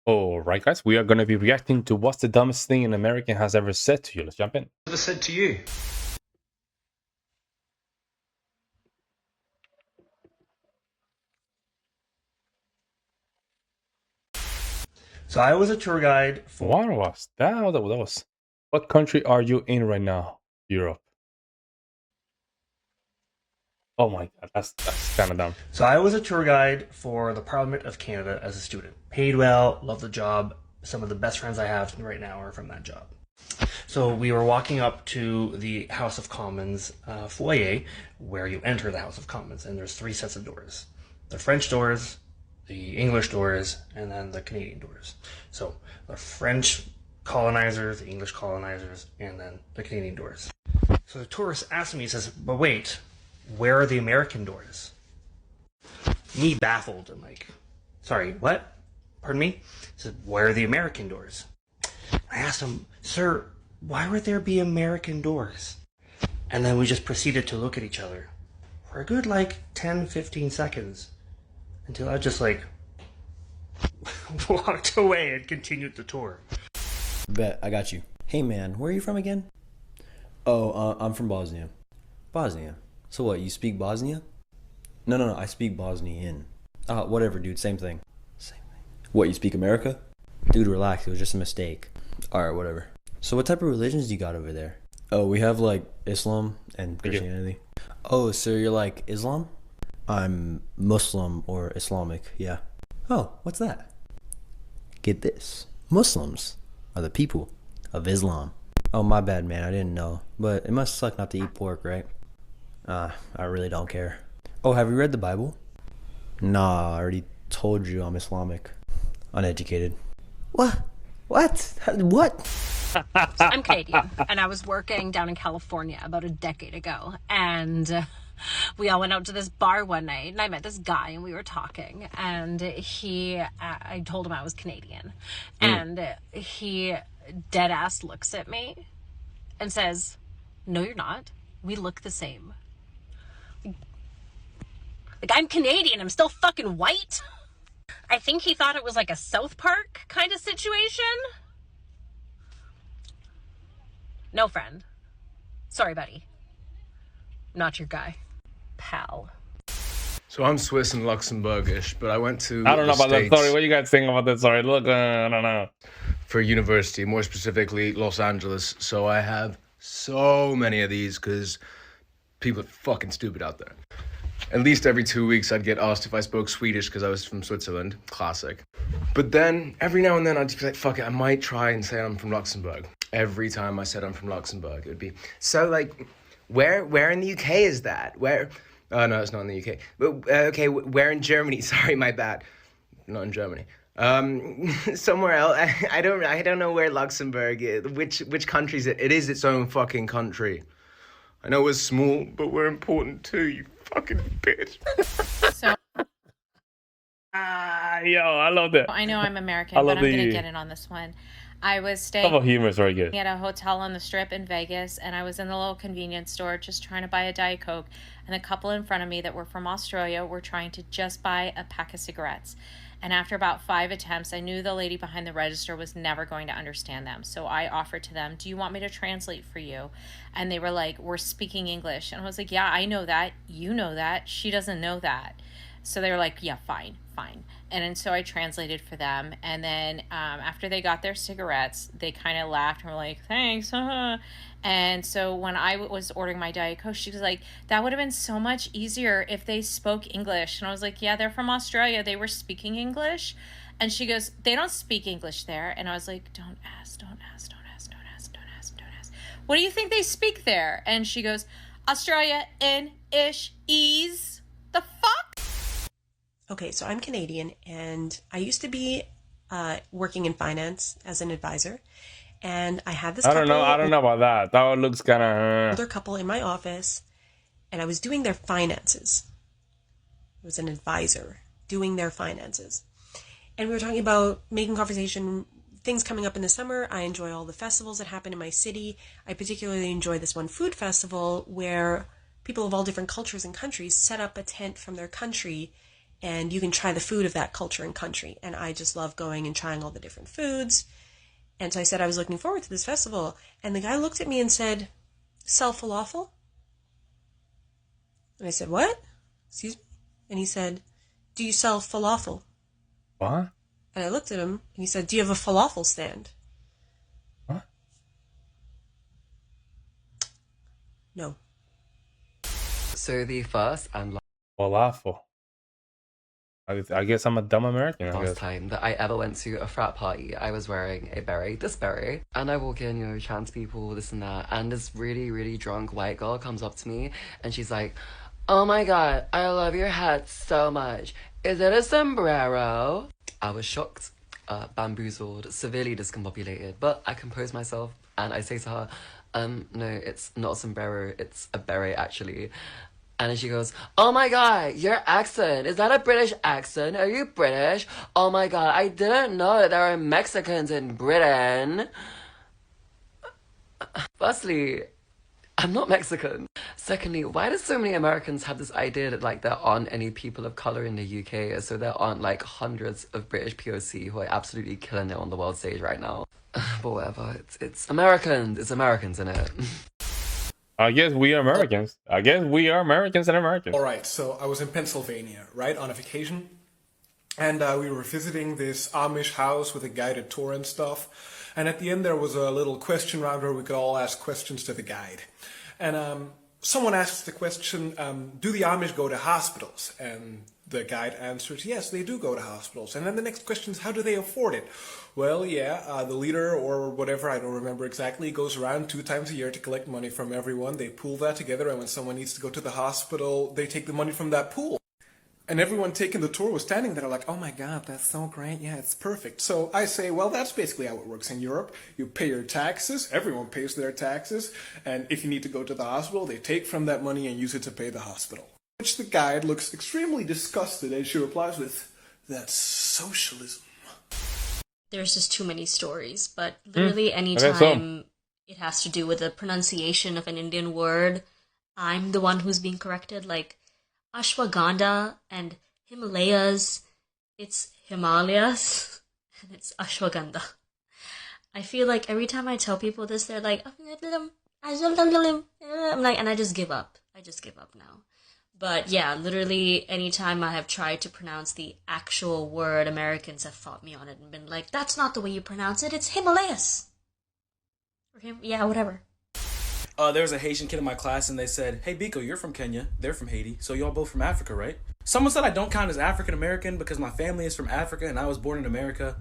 Alright, guys, we are going to be reacting to what's the dumbest thing an American has ever said to you. Let's jump in. Ever said to you? So I was a tour guide for... What was that? That was. What country are you in right now? Europe. Oh my god, that's kind of dumb. So I was a tour guide for the Parliament of Canada as a student. Paid well, loved the job. Some of the best friends I have right now are from that job. So we were walking up to the House of Commons foyer, where you enter the House of Commons, and there's 3 sets of doors. The French doors, the English doors, and then the Canadian doors. So the French colonizers, the English colonizers, and then the Canadian doors. So the tourist asked me, he says, but wait, where are the American doors? Me baffled, I'm like, sorry, what? Pardon me? He said, where are the American doors? I asked him, sir, why would there be American doors? And then we just proceeded to look at each other for a good 10-15 seconds until I just walked away and continued the tour. Bet, I got you. Hey man, where are you from again? Oh, I'm from Bosnia. Bosnia? So what, you speak Bosnia? No, I speak Bosnian. Whatever dude, same thing. Same thing. What, you speak America? Dude, relax, it was just a mistake. Alright, whatever. So what type of religions do you got over there? Oh, we have Islam and Christianity. Oh, so you're like Islam? I'm Muslim or Islamic, yeah. Oh, what's that? Get this. Muslims are the people of Islam. Oh, my bad, man, I didn't know. But it must suck not to eat pork, right? I really don't care. Oh, have you read the Bible? Nah, I already told you I'm Islamic. Uneducated. What? What? I'm Canadian, and I was working down in California about a decade ago, and we all went out to this bar one night, and I met this guy, and we were talking, and I told him I was Canadian, and he dead-ass looks at me and says, no, you're not. We look the same. I'm Canadian, I'm still fucking white. I think he thought it was like a South Park kind of situation. No, friend. Sorry, buddy. Not your guy. Pal. So I'm Swiss and Luxembourgish, but I went to I don't know the about that States story. What you guys think about that story? Look, I don't know. for university, more specifically Los Angeles. So I have so many of these because people are fucking stupid out there. At least every 2 weeks I'd get asked if I spoke Swedish because I was from Switzerland. Classic. But then every now and then I'd just be like, fuck it, I might try and say I'm from Luxembourg. Every time I said I'm from Luxembourg, it would be, so where in the UK is that? Where? Oh no, it's not in the UK. But okay, where in Germany? Sorry, my bad. Not in Germany. Somewhere else. I don't know where Luxembourg is. Which country is it? It is its own fucking country. I know we're small, but we're important too, you fucking bitch. So Yo, I love that. I know I'm American, I but love I'm going the- to get in on this one. I was Some of staying humor is very good. at a hotel on the Strip in Vegas, and I was in the little convenience store just trying to buy a Diet Coke, and the couple in front of me that were from Australia were trying to just buy a pack of cigarettes. And after about 5 attempts, I knew the lady behind the register was never going to understand them. So I offered to them, do you want me to translate for you? And they were like, we're speaking English. And I was like, yeah, I know that. You know that. She doesn't know that. So they were like, yeah, fine. And so I translated for them. And then after they got their cigarettes, they kind of laughed and were like, thanks. And so when I was ordering my Diet Coke, she was like, that would have been so much easier if they spoke English. And I was like, yeah, they're from Australia. They were speaking English. And she goes, they don't speak English there. And I was like, don't ask. What do you think they speak there? And she goes, Australia in ish ease. The fuck? Okay, so I'm Canadian, and I used to be working in finance as an advisor, and I had this I don't know about that. That one looks kind of... older couple in my office, and I was doing their finances. I was an advisor doing their finances. And we were talking about making conversation, things coming up in the summer. I enjoy all the festivals that happen in my city. I particularly enjoy this one food festival where people of all different cultures and countries set up a tent from their country and you can try the food of that culture and country. And I just love going and trying all the different foods. And so I said I was looking forward to this festival. And the guy looked at me and said, "Sell falafel?" And I said, "What? Excuse me?" And he said, "Do you sell falafel?" What? And I looked at him and he said, "Do you have a falafel stand?" What? No. So the first and Falafel. I guess I'm a dumb American. I last guess. time that I ever went to a frat party, I was wearing a beret, this beret, and I walk in, you know, trans people, this and that, and this really, really drunk white girl comes up to me, and she's like, "Oh my god, I love your hat so much. Is it a sombrero?" I was shocked, bamboozled, severely discombobulated, but I compose myself, and I say to her, "No, it's not a sombrero, it's a beret, actually." And then she goes, "Oh my god, your accent, is that a British accent? Are you British? Oh my god, I didn't know that there are Mexicans in Britain." Firstly, I'm not Mexican. Secondly, why do so many Americans have this idea that like there aren't any people of color in the UK, so there aren't like hundreds of British POC who are absolutely killing it on the world stage right now? But whatever, it's Americans, innit? I guess we are Americans. I guess we are Americans and Americans. All right, so I was in Pennsylvania, right, on a vacation, and we were visiting this Amish house with a guided tour and stuff, and at the end there was a little question round where we could all ask questions to the guide. And someone asks the question, "Do the Amish go to hospitals?" And the guide answers, "Yes, they do go to hospitals." And then the next question is, "How do they afford it?" Well, yeah, the leader or whatever, I don't remember exactly, goes around 2 times a year to collect money from everyone. They pool that together, and when someone needs to go to the hospital, they take the money from that pool. And everyone taking the tour was standing there like, "Oh my god, that's so great, yeah, it's perfect." So I say, well, that's basically how it works in Europe. You pay your taxes, everyone pays their taxes, and if you need to go to the hospital, they take from that money and use it to pay the hospital. Which the guide looks extremely disgusted, and she replies with, "That's socialism." There's just too many stories, but literally I guess so. anytime it has to do with the pronunciation of an Indian word, I'm the one who's being corrected. Like ashwagandha and Himalayas, it's Himalayas and it's ashwagandha. I feel like every time I tell people this, they're like, I'm like, and I just give up. I just give up now. But yeah, literally anytime I have tried to pronounce the actual word, Americans have fought me on it and been like, "That's not the way you pronounce it, it's Himalayas." Or yeah, whatever. There was a Haitian kid in my class and they said, "Hey Biko, you're from Kenya, they're from Haiti, so y'all both from Africa, right?" Someone said I don't count as African American because my family is from Africa and I was born in America.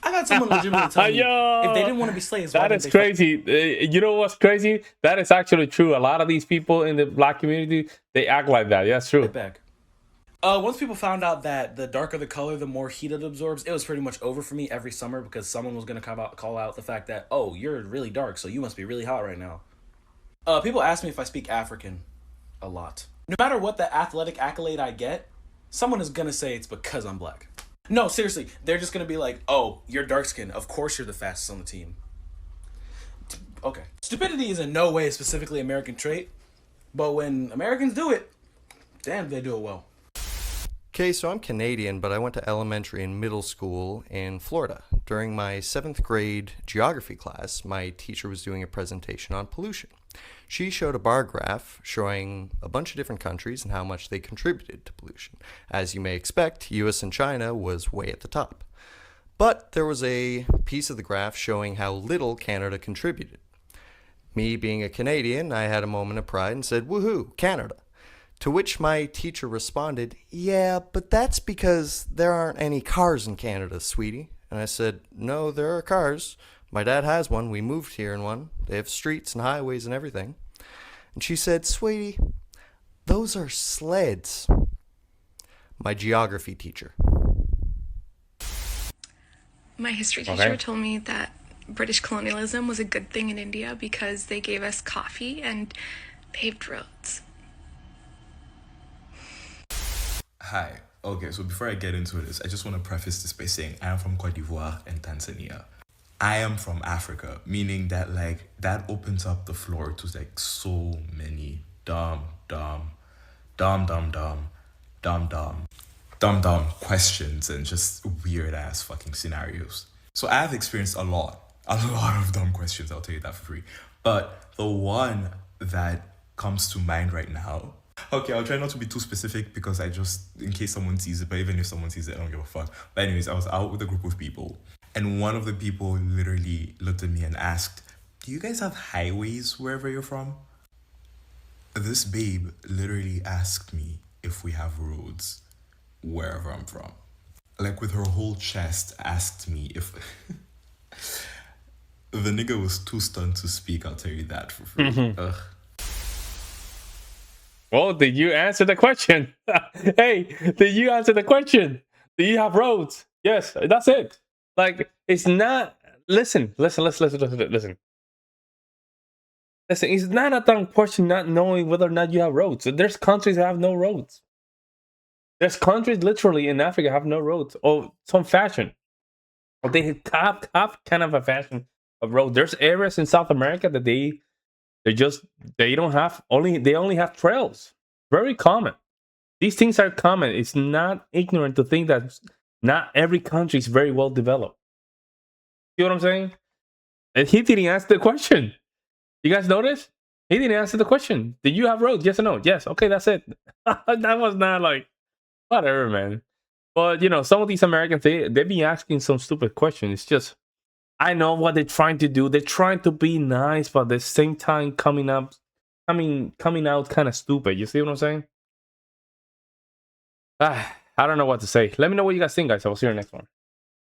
I got someone legitimately tell me if they didn't want to be slaves, why That didn't is they crazy. You know what's crazy? That is actually true. A lot of these people in the black community, they act like that. Yeah, that's true. fight back? Once people found out that the darker the color, the more heat it absorbs, it was pretty much over for me every summer because someone was going to call out the fact that, "Oh, you're really dark, so you must be really hot right now." People ask me if I speak African a lot. No matter what the athletic accolade I get, someone is going to say it's because I'm black. No, seriously, they're just going to be like, "Oh, you're dark skinned. Of course you're the fastest on the team." Okay. Stupidity is in no way a specifically American trait, but when Americans do it, damn, they do it well. Okay, so I'm Canadian, but I went to elementary and middle school in Florida. During my 7th grade geography class, my teacher was doing a presentation on pollution. She showed a bar graph showing a bunch of different countries and how much they contributed to pollution. As you may expect, US and China was way at the top. But there was a piece of the graph showing how little Canada contributed. Me being a Canadian, I had a moment of pride and said, "Woohoo, Canada." To which my teacher responded, "Yeah, but that's because there aren't any cars in Canada, sweetie." And I said, "No, there are cars. My dad has one. We moved here in one. They have streets and highways and everything." And she said, "Sweetie, those are sleds." My geography teacher. My history teacher told me that British colonialism was a good thing in India because they gave us coffee and paved roads. Hi. Okay, so before I get into this, I just want to preface this by saying I am from Cote d'Ivoire and Tanzania. I am from Africa, meaning that like that opens up the floor to like so many dumb dumb questions and just weird ass fucking scenarios. So I've experienced a lot of dumb questions, I'll tell you that for free. But the one that comes to mind right now, okay, I'll try not to be too specific because I just, in case someone sees it, but even if someone sees it, I don't give a fuck. But anyways, I was out with a group of people, and one of the people literally looked at me and asked, do you guys have highways wherever you're from? This babe literally asked me if we have roads wherever I'm from. Like, with her whole chest, asked me if... The nigga was too stunned to speak, I'll tell you that for free. Ugh. Well, did you answer the question? Hey, did you answer the question? Do you have roads? Yes, that's it. Like, it's not... Listen. Listen, it's not a dumb question not knowing whether or not you have roads. There's countries that have no roads. There's countries literally in Africa have no roads. Or some fashion. Or they have kind of a fashion of road. There's areas in South America that they only have trails. Very common. These things are common. It's not ignorant to think that not every country is very well developed. You know what I'm saying? And he didn't answer the question. You guys notice? He didn't answer the question. Did you have roads? Yes or no? Yes. Okay, that's it. That was not like, whatever, man. But, you know, some of these Americans, they be asking some stupid questions. It's just, I know what they're trying to do. They're trying to be nice, but at the same time coming out kind of stupid. You see what I'm saying? I don't know what to say. Let me know what you guys think, guys. I will see you in the next one.